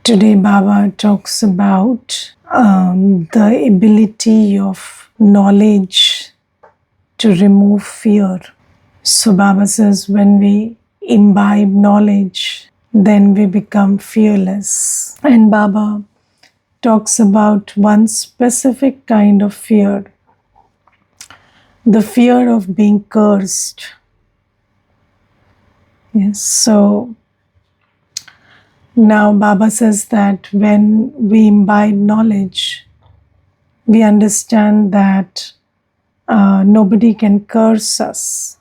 Today, Baba talks about the ability of knowledge to remove fear. So, Baba says, when we imbibe knowledge, then we become fearless. And Baba talks about one specific kind of fear, the fear of being cursed. Yes, so now Baba says that when we imbibe knowledge, we understand that nobody can curse us.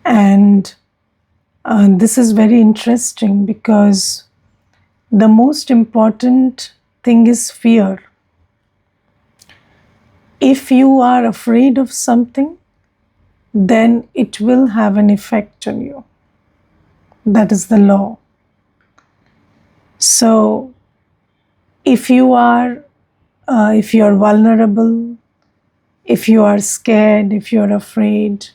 And this is very interesting because the most important thing is fear. If you are afraid of something, then it will have an effect on you. That is the law. So, if you are vulnerable, if you are scared, if you are afraid,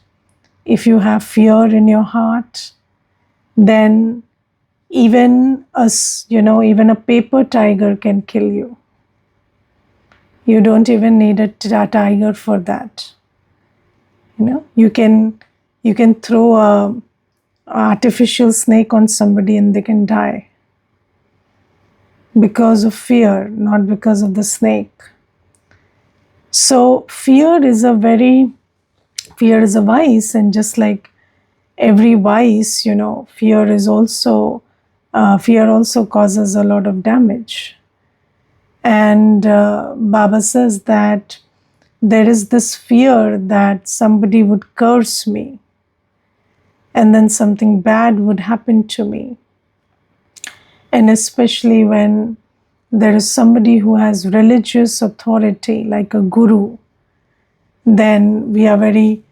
if you have fear in your heart, then even a paper tiger can kill you. You don't even need a tiger for that. You can throw a artificial snake on somebody and they can die because of fear, not because of the snake. So fear is a vice, and just like every vice, fear also causes a lot of damage. And Baba says that there is this fear that somebody would curse me and then something bad would happen to me. And especially when there is somebody who has religious authority, like a guru, then we are very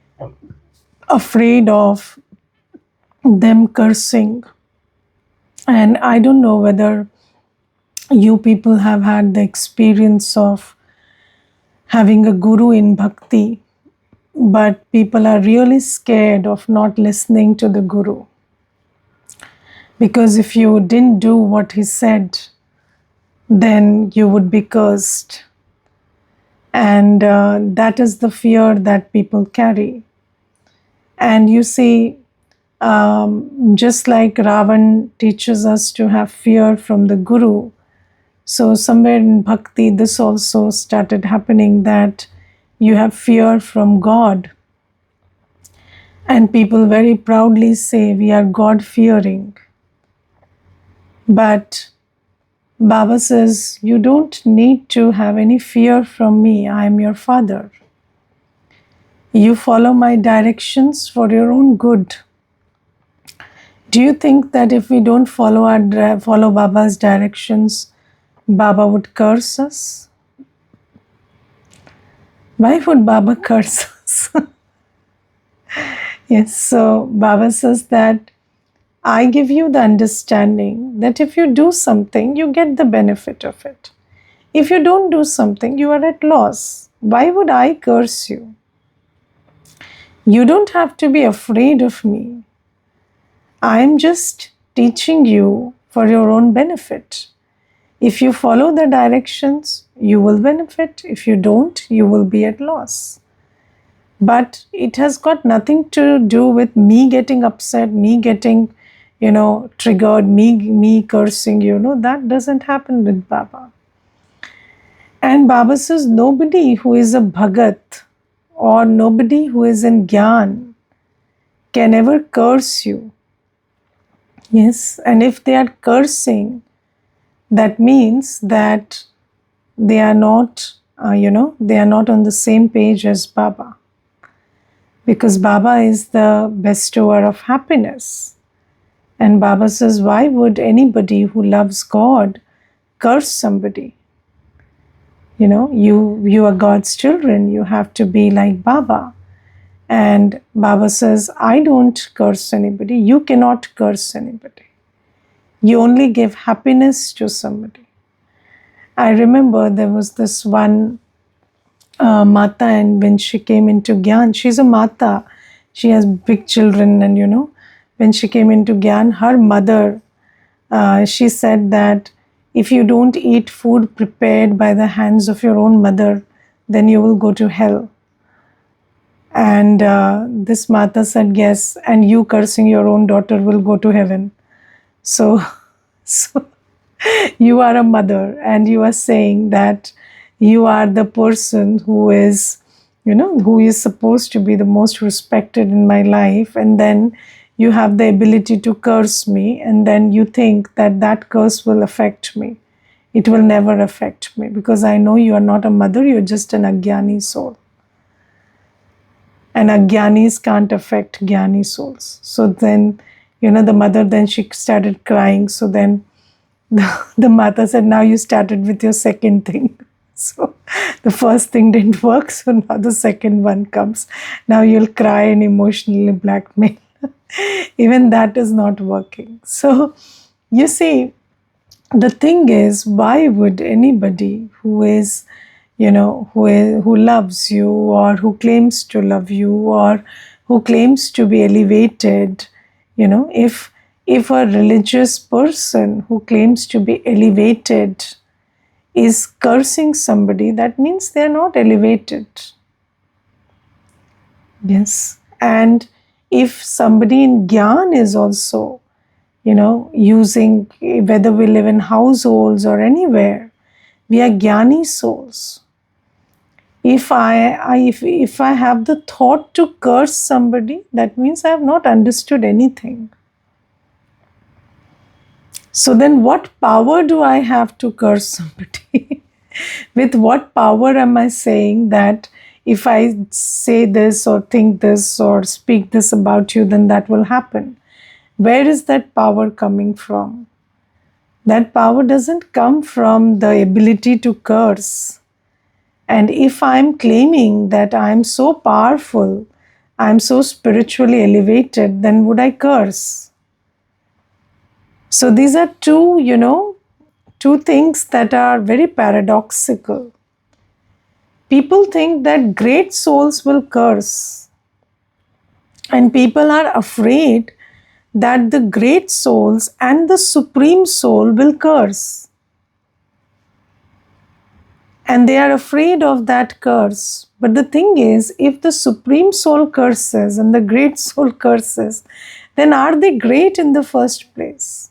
afraid of them cursing. And I don't know whether you people have had the experience of having a guru in bhakti, but people are really scared of not listening to the guru. Because if you didn't do what he said, then you would be cursed. And that is the fear that people carry. And you see, just like Ravan teaches us to have fear from the guru, so somewhere in bhakti, this also started happening, that you have fear from God. And people very proudly say, we are God-fearing. But Baba says, you don't need to have any fear from me. I am your father. You follow my directions for your own good. Do you think that if we don't follow Baba's directions, Baba would curse us? Why would Baba curse us? Yes, so Baba says that I give you the understanding that if you do something, you get the benefit of it. If you don't do something, you are at loss. Why would I curse you? You don't have to be afraid of me. I am just teaching you for your own benefit. If you follow the directions, you will benefit. If you don't, you will be at loss. But it has got nothing to do with me getting upset, me getting, triggered, me cursing you. That doesn't happen with Baba. And Baba says nobody who is a bhagat or nobody who is in Gyan can ever curse you. Yes, and if they are cursing, that means that they are not, they are not on the same page as Baba. Because Baba is the bestower of happiness. And Baba says, why would anybody who loves God curse somebody? You are God's children. You have to be like Baba. And Baba says, I don't curse anybody. You cannot curse anybody. You only give happiness to somebody. I remember there was this one Mata, and when she came into Gyan, she's a Mata. She has big children, and when she came into Gyan, her mother She said that if you don't eat food prepared by the hands of your own mother, then you will go to hell. And this Mata said, yes, and you cursing your own daughter will go to heaven. So, so you are a mother and you are saying that you are the person who is, who is supposed to be the most respected in my life, and then you have the ability to curse me, and then you think that that curse will affect me. It will never affect me because I know you are not a mother, you're just an agyani soul. And agyanis can't affect gyani souls. So then, the mother, then she started crying. So then the mother said, now you started with your second thing. So the first thing didn't work. So now the second one comes. Now you'll cry and emotionally blackmail. Even that is not working. So you see, the thing is, why would anybody who is, who loves you, or who claims to love you, or who claims to be elevated, if a religious person who claims to be elevated is cursing somebody, that means they are not elevated. Yes. And if somebody in Gyan is also, using, whether we live in households or anywhere, we are Gyani souls. If I have the thought to curse somebody, that means I have not understood anything. So then what power do I have to curse somebody? With what power am I saying that if I say this or think this or speak this about you, then that will happen? Where is that power coming from? That power doesn't come from the ability to curse. And if I'm claiming that I'm so powerful, I'm so spiritually elevated, then would I curse? So these are two things that are very paradoxical. People think that great souls will curse, and people are afraid that the great souls and the supreme soul will curse. And they are afraid of that curse. But the thing is, if the supreme soul curses and the great soul curses, then are they great in the first place?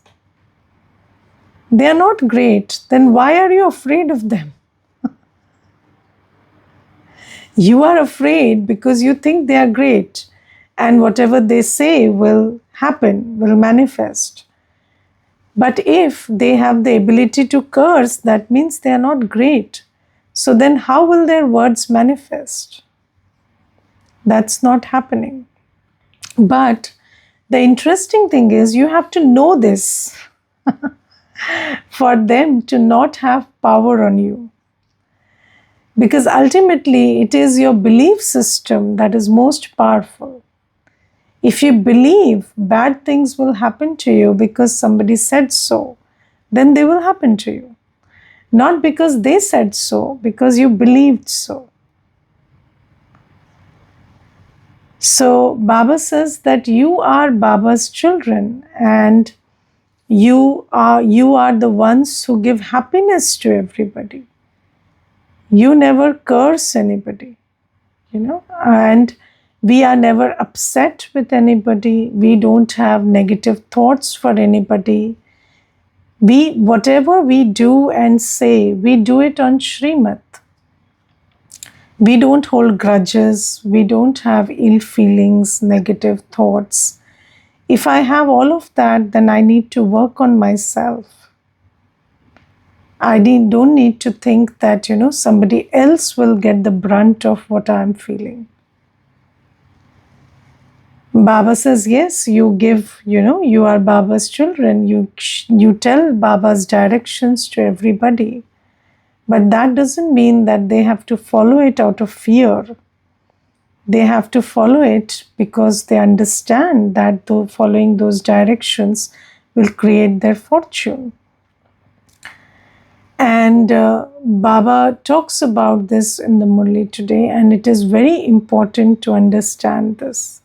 They are not great. Then why are you afraid of them? You are afraid because you think they are great, and whatever they say will happen, will manifest. But if they have the ability to curse, that means they are not great. So then how will their words manifest? That's not happening. But the interesting thing is, you have to know this for them to not have power on you. Because ultimately, it is your belief system that is most powerful. If you believe bad things will happen to you because somebody said so, then they will happen to you. Not because they said so, because you believed so. So Baba says that you are Baba's children, and you are the ones who give happiness to everybody. You never curse anybody, and we are never upset with anybody. We don't have negative thoughts for anybody. Whatever we do and say, we do it on Srimad. We don't hold grudges. We don't have ill feelings, negative thoughts. If I have all of that, then I need to work on myself. I don't need to think that, somebody else will get the brunt of what I'm feeling. Baba says, yes, you give, you are Baba's children. You tell Baba's directions to everybody. But that doesn't mean that they have to follow it out of fear. They have to follow it because they understand that following those directions will create their fortune. And Baba talks about this in the Murli today, and it is very important to understand this.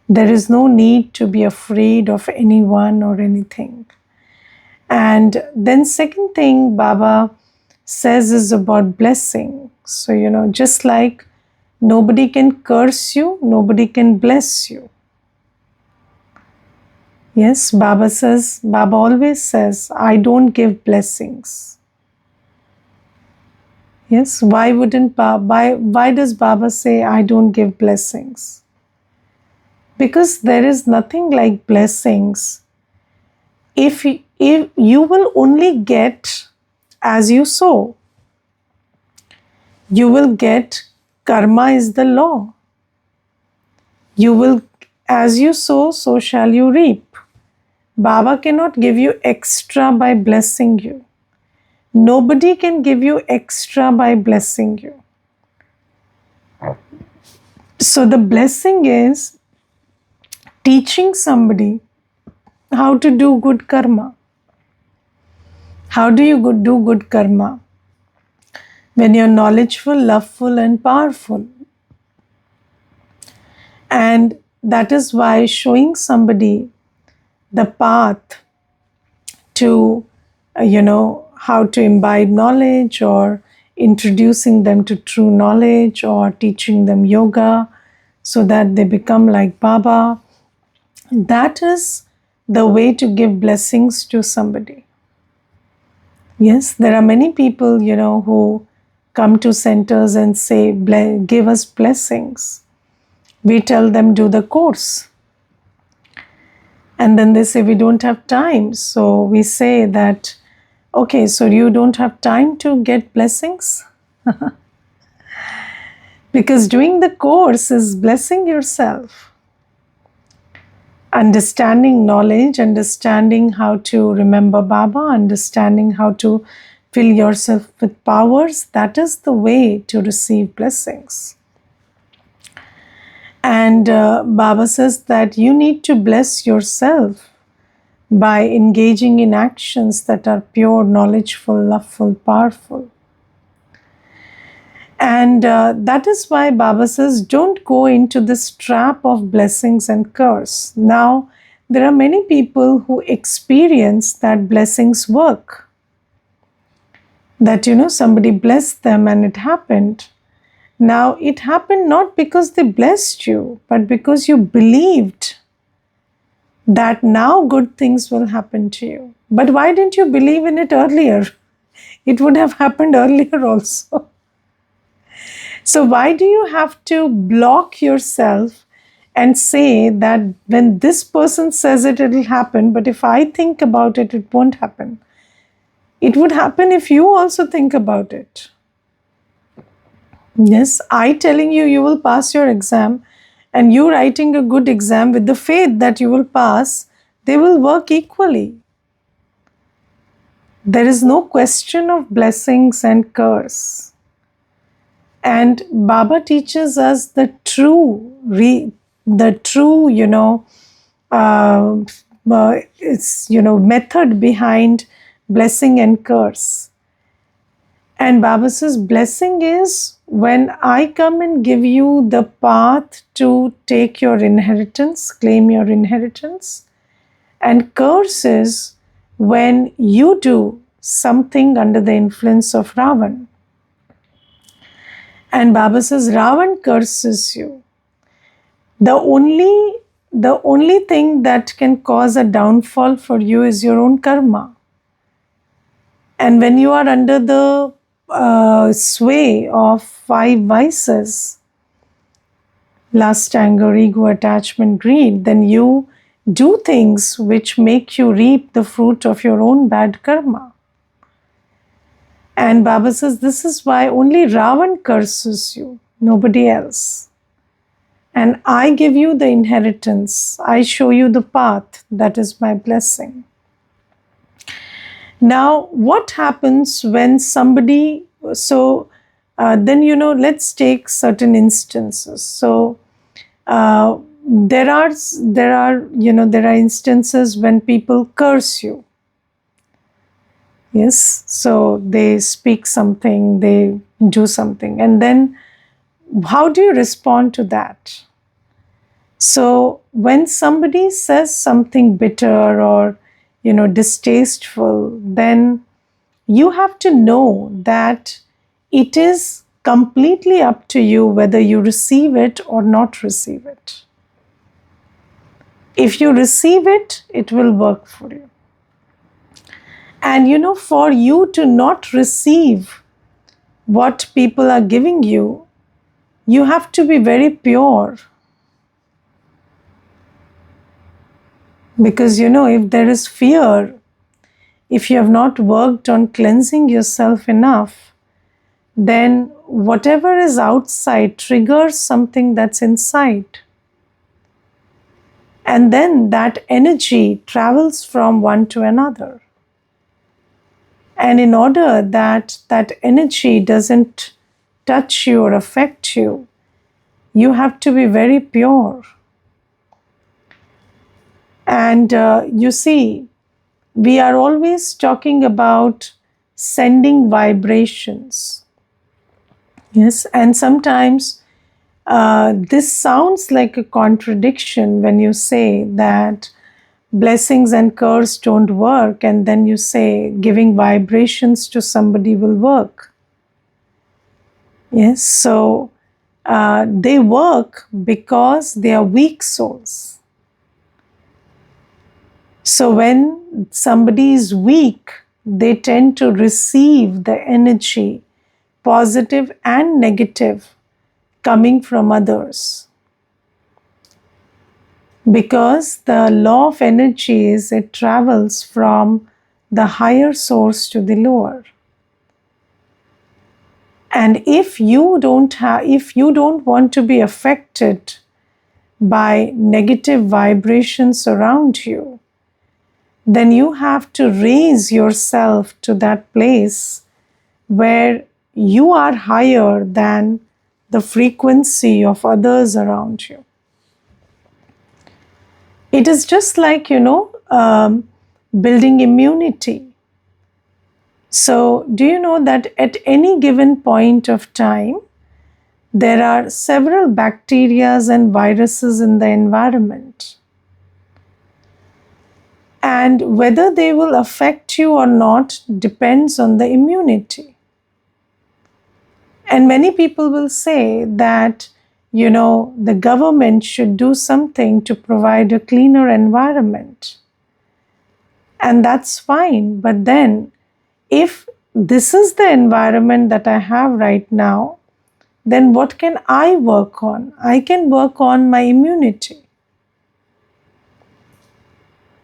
There is no need to be afraid of anyone or anything. And then second thing Baba says is about blessing. So just like nobody can curse you, nobody can bless you. Yes, Baba always says, I don't give blessings. Yes, why does Baba say I don't give blessings? Because there is nothing like blessings. If you will only get as you sow, you will get. Karma is the law. You will, as you sow, so shall you reap. Baba cannot give you extra by blessing you. Nobody can give you extra by blessing you. So the blessing is teaching somebody how to do good karma. How do you do good karma? When you're knowledgeful, loveful, and powerful. And that is why showing somebody the path to, how to imbibe knowledge, or introducing them to true knowledge, or teaching them yoga so that they become like Baba, that is the way to give blessings to somebody. Yes, there are many people, who come to centers and say, give us blessings. We tell them, do the course. And then they say, we don't have time. So we say that, okay, so you don't have time to get blessings? Because doing the course is blessing yourself. Understanding knowledge, understanding how to remember Baba, understanding how to fill yourself with powers, that is the way to receive blessings. And Baba says that you need to bless yourself by engaging in actions that are pure, knowledgeful, loveful, powerful. And that is why Baba says, don't go into this trap of blessings and curse. Now, there are many people who experience that blessings work. That, somebody blessed them and it happened. Now, it happened not because they blessed you, but because you believed that now good things will happen to you. But why didn't you believe in it earlier? It would have happened earlier also. So why do you have to block yourself and say that when this person says it, it'll happen, but if I think about it, it won't happen? It would happen if you also think about it. Yes, I telling you, you will pass your exam, and you writing a good exam with the faith that you will pass, they will work equally. There is no question of blessings and curse. And Baba teaches us the true, method behind blessing and curse. And Baba says, blessing is when I come and give you the path to take your inheritance, claim your inheritance. And curse is when you do something under the influence of Ravan. And Baba says, Ravan curses you. The only thing that can cause a downfall for you is your own karma. And when you are under the sway of 5 vices, lust, anger, ego, attachment, greed, then you do things which make you reap the fruit of your own bad karma. And Baba says, this is why only Ravan curses you, nobody else. And I give you the inheritance. I show you the path. That is my blessing. Now, what happens when somebody, let's take certain instances. So, there are instances when people curse you. Yes, so they speak something, they do something, and then how do you respond to that? So when somebody says something bitter, or distasteful, then you have to know that it is completely up to you whether you receive it or not receive it. If you receive it, it will work for you. And for you to not receive what people are giving you, you have to be very pure. Because if there is fear, if you have not worked on cleansing yourself enough, then whatever is outside triggers something that's inside. And then that energy travels from one to another. And in order that that energy doesn't touch you or affect you, you have to be very pure. And you see, we are always talking about sending vibrations. Yes, and sometimes this sounds like a contradiction when you say that blessings and curse don't work, and then you say giving vibrations to somebody will work. Yes, so they work because they are weak souls. So when somebody is weak, they tend to receive the energy, positive and negative, coming from others. Because the law of energy is it travels from the higher source to the lower. And if you don't want to be affected by negative vibrations around you, then you have to raise yourself to that place where you are higher than the frequency of others around you. It is just like, building immunity. So, do you know that at any given point of time, there are several bacteria and viruses in the environment? And whether they will affect you or not depends on the immunity. And many people will say that, the government should do something to provide a cleaner environment. And that's fine. But then, if this is the environment that I have right now, then what can I work on? I can work on my immunity.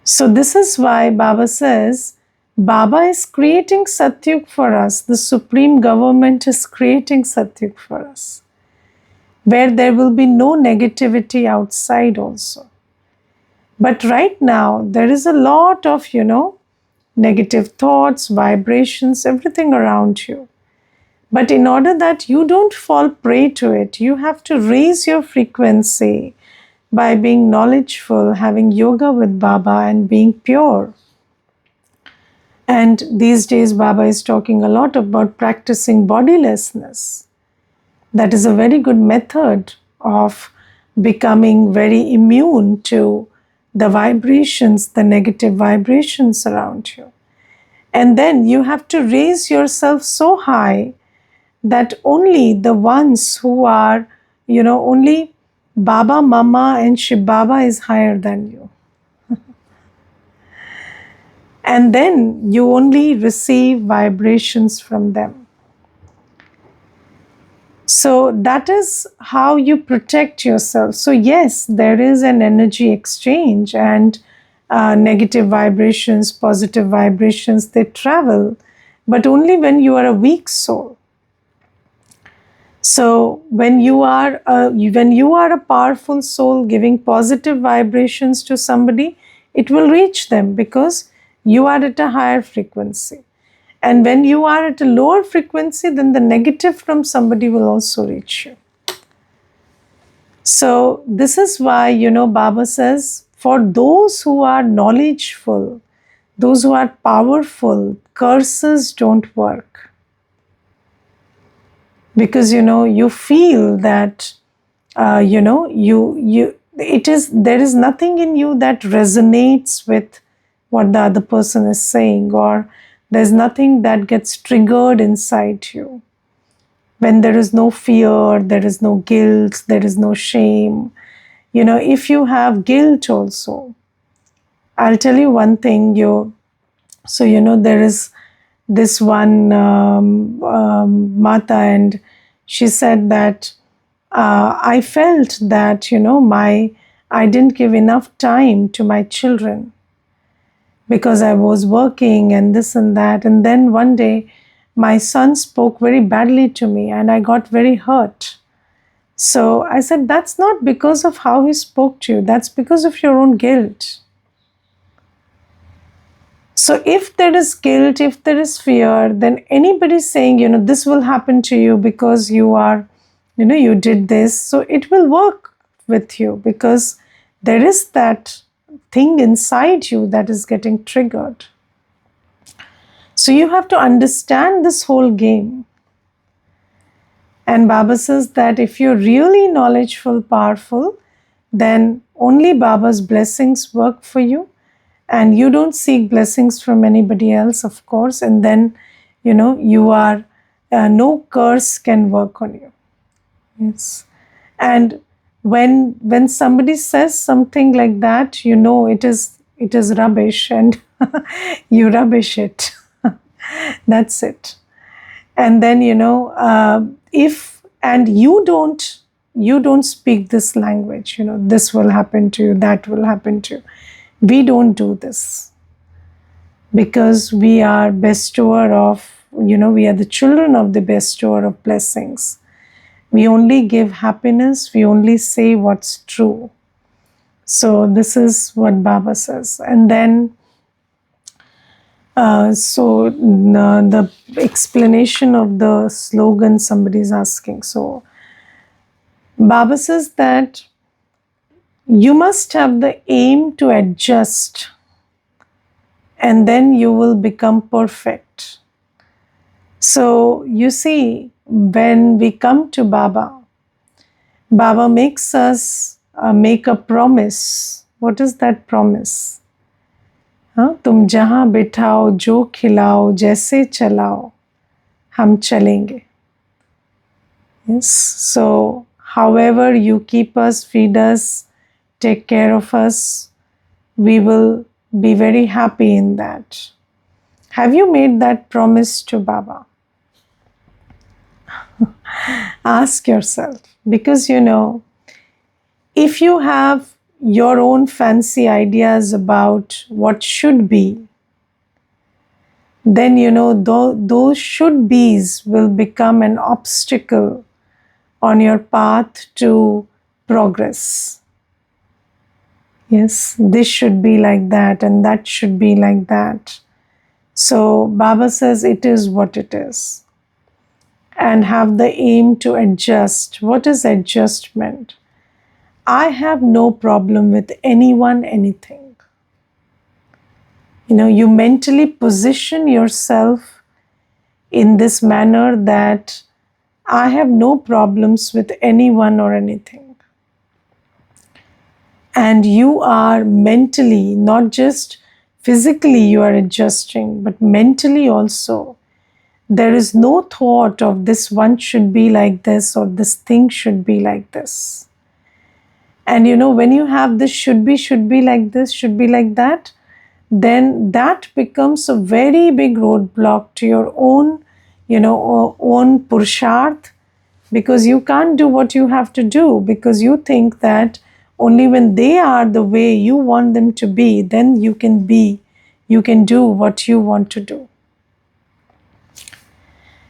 So this is why Baba says, Baba is creating Satyug for us. The supreme government is creating Satyug for us, where there will be no negativity outside also. But right now, there is a lot of, negative thoughts, vibrations, everything around you. But in order that you don't fall prey to it, you have to raise your frequency by being knowledgeful, having yoga with Baba, and being pure. And these days, Baba is talking a lot about practicing bodilessness. That is a very good method of becoming very immune to the vibrations, the negative vibrations around you. And then you have to raise yourself so high that only the ones who are, only Baba, Mama and Shiv Baba is higher than you. And then you only receive vibrations from them. So that is how you protect yourself. So yes, there is an energy exchange, and negative vibrations, positive vibrations, they travel, but only when you are a weak soul. So when you are a powerful soul giving positive vibrations to somebody, it will reach them because you are at a higher frequency. And when you are at a lower frequency, then the negative from somebody will also reach you. So this is why, Baba says, for those who are knowledgeful, those who are powerful, curses don't work. Because, you feel that, there is nothing in you that resonates with what the other person is saying, or there's nothing that gets triggered inside you. When there is no fear, there is no guilt, there is no shame. If you have guilt also, I'll tell you one thing. There is this one Mata, and she said that I felt that I didn't give enough time to my children because I was working and this and that. And then one day, my son spoke very badly to me, and I got very hurt. So I said, that's not because of how he spoke to you, that's because of your own guilt. So if there is guilt, if there is fear, then anybody saying, this will happen to you because you did this, so it will work with you because there is that thing inside you that is getting triggered. So you have to understand this whole game. And Baba says that if you're really knowledgeful, powerful, then only Baba's blessings work for you. And you don't seek blessings from anybody else, of course. And then, you are, no curse can work on you. Yes. And when somebody says something like that, it is rubbish, and you rubbish it. That's it. And then if and you don't speak this language, this will happen to you, that will happen to you. We don't do this because we are bestower of, we are the children of the bestower of blessings. We only give happiness, we only say what's true. So this is what Baba says. And then the explanation of the slogan somebody is asking. So Baba says that you must have the aim to adjust, and then you will become perfect. So you see, when we come to Baba, Baba makes us make a promise. What is that promise? तुम जहाँ बिठाओ, जो खिलाओ, जैसे चलाओ, हम चलेंगे. Yes. So, however you keep us, feed us, take care of us, we will be very happy in that. Have you made that promise to Baba? Ask yourself, because if you have your own fancy ideas about what should be, then those should be's will become an obstacle on your path to progress. Yes, this should be like that and that should be like that. So Baba says it is what it is, and have the aim to adjust. What is adjustment? I have no problem with anyone, anything. You mentally position yourself in this manner that I have no problems with anyone or anything. And you are mentally, not just physically you are adjusting, but mentally also. There is no thought of this one should be like this or this thing should be like this. And when you have this should be like this, should be like that, then that becomes a very big roadblock to your own, own purusharth, because you can't do what you have to do, because you think that only when they are the way you want them to be, then you can do what you want to do.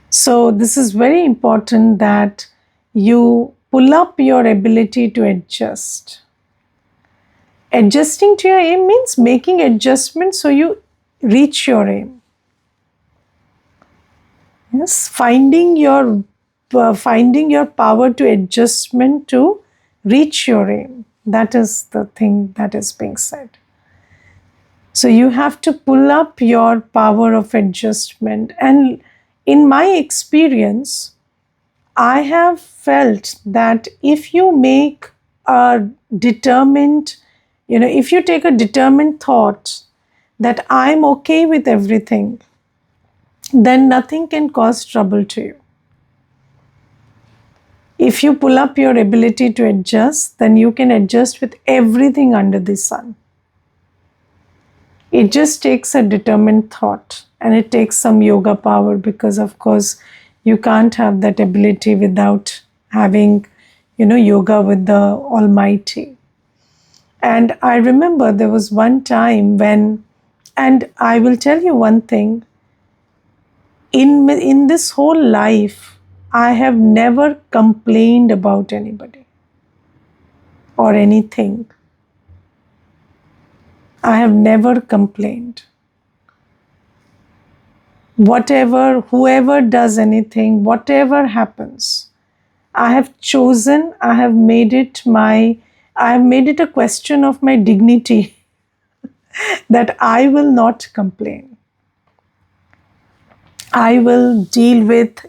So this is very important that you pull up your ability to adjust. Adjusting to your aim means making adjustments so you reach your aim. Yes, finding your power to adjustment to reach your aim. That is the thing that is being said. So you have to pull up your power of adjustment. And in my experience, I have felt that if you make a determined, if you take a determined thought that I'm okay with everything, then nothing can cause trouble to you. If you pull up your ability to adjust, then you can adjust with everything under the sun. It just takes a determined thought, and it takes some yoga power, because of course you can't have that ability without having, yoga with the Almighty. And I remember there was one time when, and I will tell you one thing, in this whole life, I have never complained about anybody or anything. I have never complained. Whatever, whoever does anything, whatever happens, I have chosen, I have made it a question of my dignity that I will not complain. I will deal with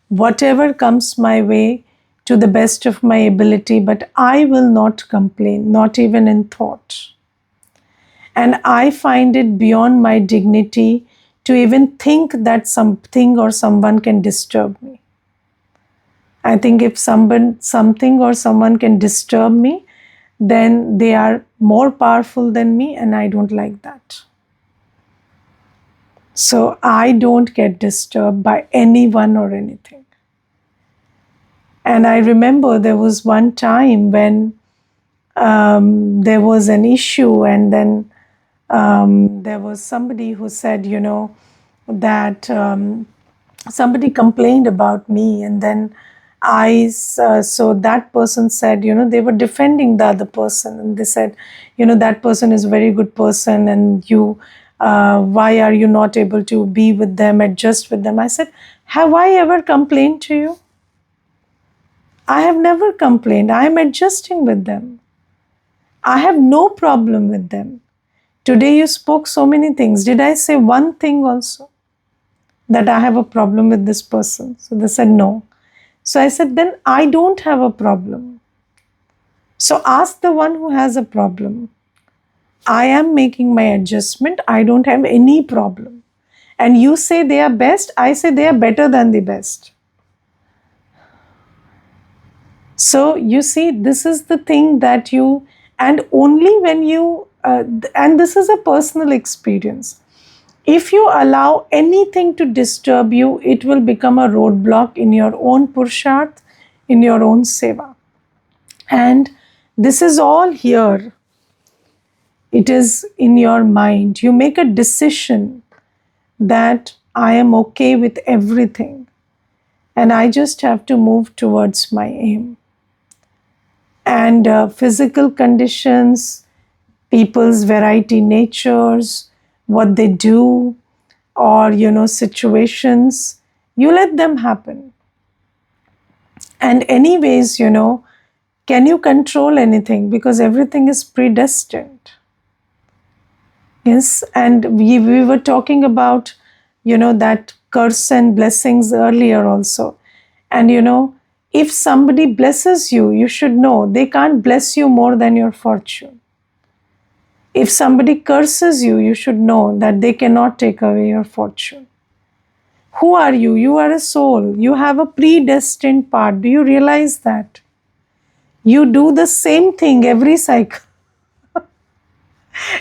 whatever comes my way to the best of my ability, but I will not complain, not even in thought. And I find it beyond my dignity to even think that something or someone can disturb me. I think if something or someone can disturb me, then they are more powerful than me, and I don't like that. So I don't get disturbed by anyone or anything. And I remember there was one time when there was an issue, and then there was somebody who said, that somebody complained about me, and then so that person said, they were defending the other person, and they said, that person is a very good person, and why are you not able to be with them, adjust with them? I said, have I ever complained to you? I have never complained. I am adjusting with them. I have no problem with them. Today you spoke so many things. Did I say one thing also that I have a problem with this person? So they said no. So I said, then I don't have a problem. So ask the one who has a problem. I am making my adjustment. I don't have any problem. And you say they are best. I say they are better than the best. So you see, this is the thing that and only when you, and this is a personal experience. If you allow anything to disturb you, it will become a roadblock in your own Purusharth, in your own Seva. And this is all here. It is in your mind. You make a decision that I am okay with everything, and I just have to move towards my aim. And physical conditions, people's variety natures, what they do, or situations, you let them happen. And anyways, can you control anything? Because everything is predestined. Yes, and we were talking about, that curse and blessings earlier also. And if somebody blesses you, you should know they can't bless you more than your fortune. If somebody curses you, you should know that they cannot take away your fortune. Who are you? You are a soul. You have a predestined part. Do you realize that? You do the same thing every cycle.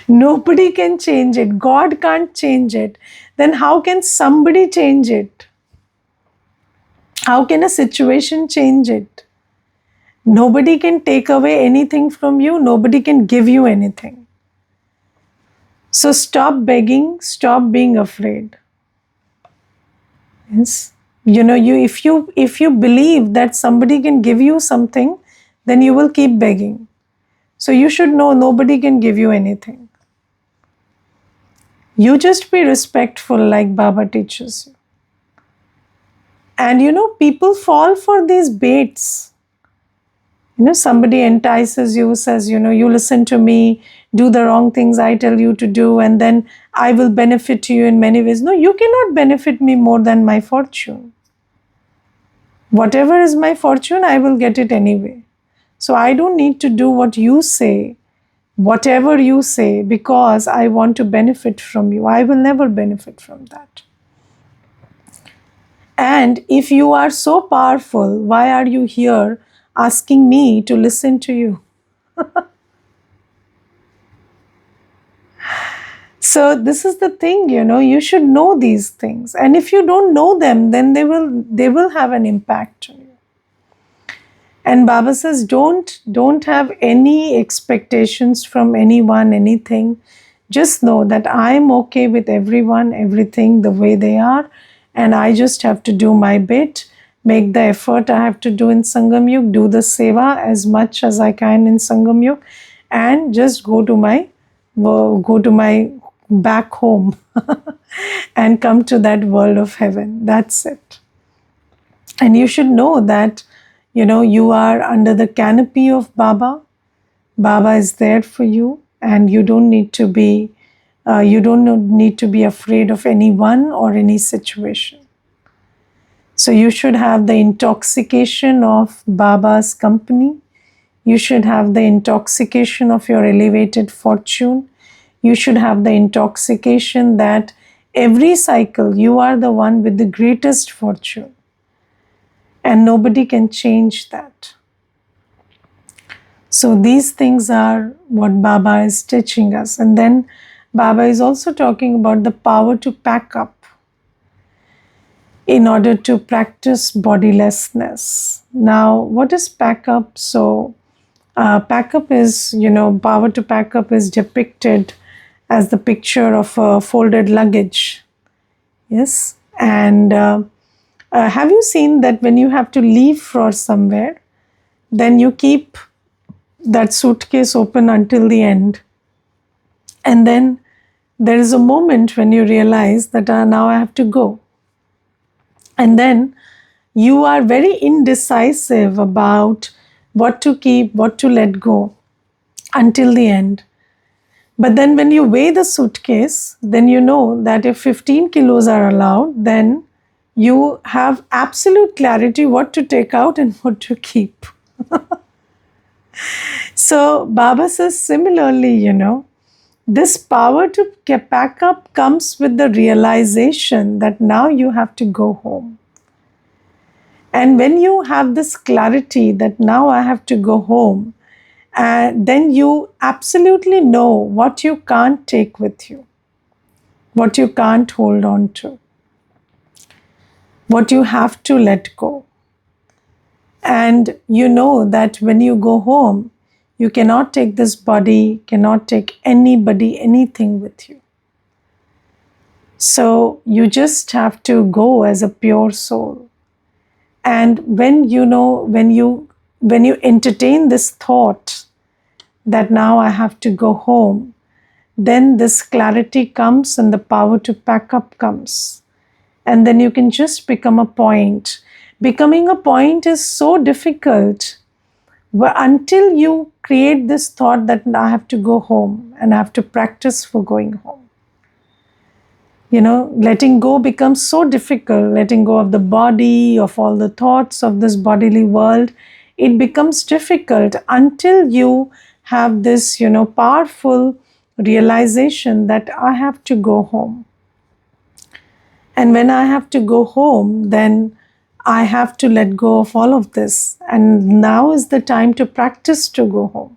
Nobody can change it. God can't change it. Then how can somebody change it? How can a situation change it? Nobody can take away anything from you. Nobody can give you anything. So stop begging. Stop being afraid. Yes. If you believe that somebody can give you something, then you will keep begging. So you should know nobody can give you anything. You just be respectful like Baba teaches you. And people fall for these baits. Somebody entices you, says, you listen to me, do the wrong things I tell you to do, and then I will benefit you in many ways. No, you cannot benefit me more than my fortune. Whatever is my fortune, I will get it anyway. So I don't need to do what you say whatever you say because I want to benefit from you. I will never benefit from that. And if you are so powerful, why are you here asking me to listen to you? So this is the thing, you should know these things. And if you don't know them, then they will have an impact on you. And Baba says, don't have any expectations from anyone, anything. Just know that I'm okay with everyone, everything the way they are, and I just have to do my bit, make the effort I have to do in Sangam Yug, do the seva as much as I can in Sangam Yug, and just go to my back home and come to that world of heaven. That's it. And you should know that, you are under the canopy of Baba. Baba is there for you, and you don't need to be afraid of anyone or any situation. So you should have the intoxication of Baba's company. You should have the intoxication of your elevated fortune. You should have the intoxication that every cycle you are the one with the greatest fortune. And nobody can change that. So these things are what Baba is teaching us. And then Baba is also talking about the power to pack up in order to practice bodilessness. Now, what is pack up? So, pack up is, power to pack up is depicted as the picture of a folded luggage. Yes. And have you seen that when you have to leave for somewhere, then you keep that suitcase open until the end? And then there is a moment when you realize that now I have to go. And then you are very indecisive about what to keep, what to let go until the end. But then when you weigh the suitcase, then you know that if 15 kilos are allowed, then you have absolute clarity what to take out and what to keep. So Baba says similarly, this power to pack up comes with the realization that now you have to go home. And when you have this clarity that now I have to go home, then you absolutely know what you can't take with you, what you can't hold on to, what you have to let go. And you know that when you go home, you cannot take this body, cannot take anybody, anything with you. So you just have to go as a pure soul. And when you entertain this thought that now I have to go home, then this clarity comes and the power to pack up comes. And then you can just become a point. Becoming a point is so difficult until you create this thought that I have to go home and I have to practice for going home. Letting go becomes so difficult, letting go of the body, of all the thoughts of this bodily world. It becomes difficult until you have this, powerful realization that I have to go home. And when I have to go home, then I have to let go of all of this. And now is the time to practice to go home.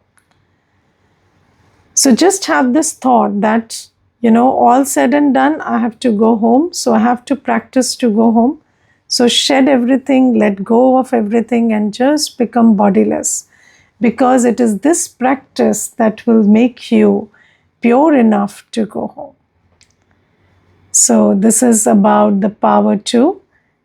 So just have this thought that, all said and done, I have to go home. So I have to practice to go home. So shed everything, let go of everything, and just become bodiless. Because it is this practice that will make you pure enough to go home. So this is about the power to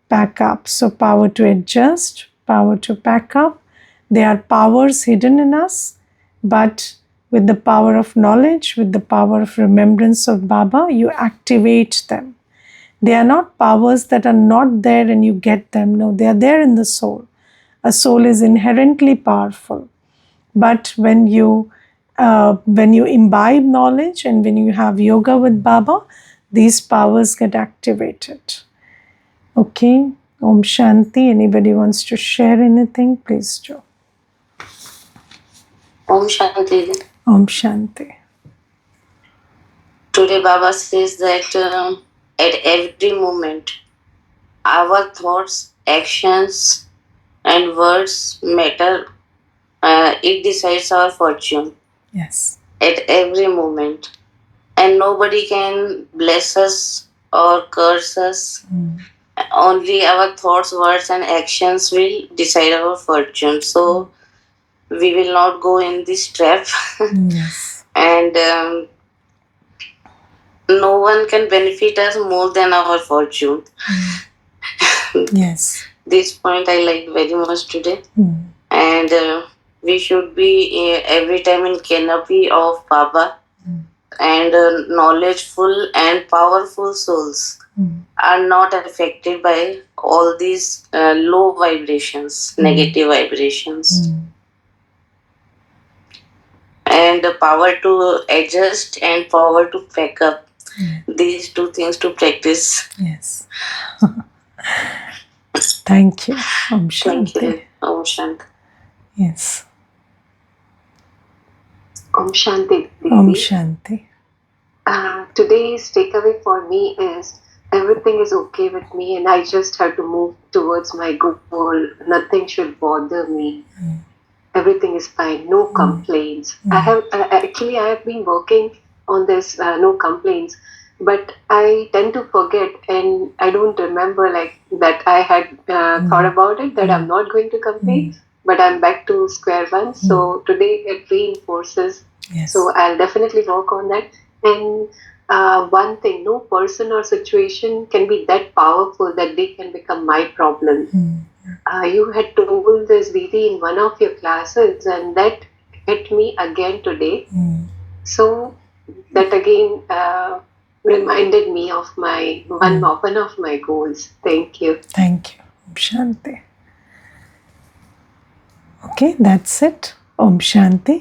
pack up. So power to adjust, power to pack up. They are powers hidden in us, but with the power of knowledge, with the power of remembrance of Baba, you activate them. They are not powers that are not there and you get them. No, they are there in the soul. A soul is inherently powerful. But when you imbibe knowledge and when you have yoga with Baba, these powers get activated. Okay, Om Shanti. Anybody wants to share anything, please do. Om Shanti. Om Shanti. Today, Baba says that at every moment, our thoughts, actions, and words matter. It decides our fortune. Yes. At every moment. And nobody can bless us or curse us. Only our thoughts, words, and actions will decide our fortune. So we will not go in this trap. Yes. And no one can benefit us more than our fortune. Yes. This point I like very much today. And we should be every time in canopy of Baba. And knowledgeful and powerful souls are not affected by all these low vibrations, negative vibrations. And the power to adjust and power to pack up. These two things to practice. Yes. Thank you. Om Thank Shanti. you. Om Shanti. Yes. Om Shanti. Om Shanti. Today's takeaway for me is everything is okay with me, and I just have to move towards my goal. Nothing should bother me. Everything is fine. No complaints. I have been working on this. No complaints, but I tend to forget, and I don't remember like that. I had thought about it that I'm not going to complain, but I'm back to square one. So today it reinforces. Yes. So I'll definitely work on that. And one thing, no person or situation can be that powerful that they can become my problem. You had told this Didi in one of your classes, and that hit me again today. So that again reminded me of my one of my goals. Thank you. Thank you. Om Shanti. Okay, that's it. Om Shanti.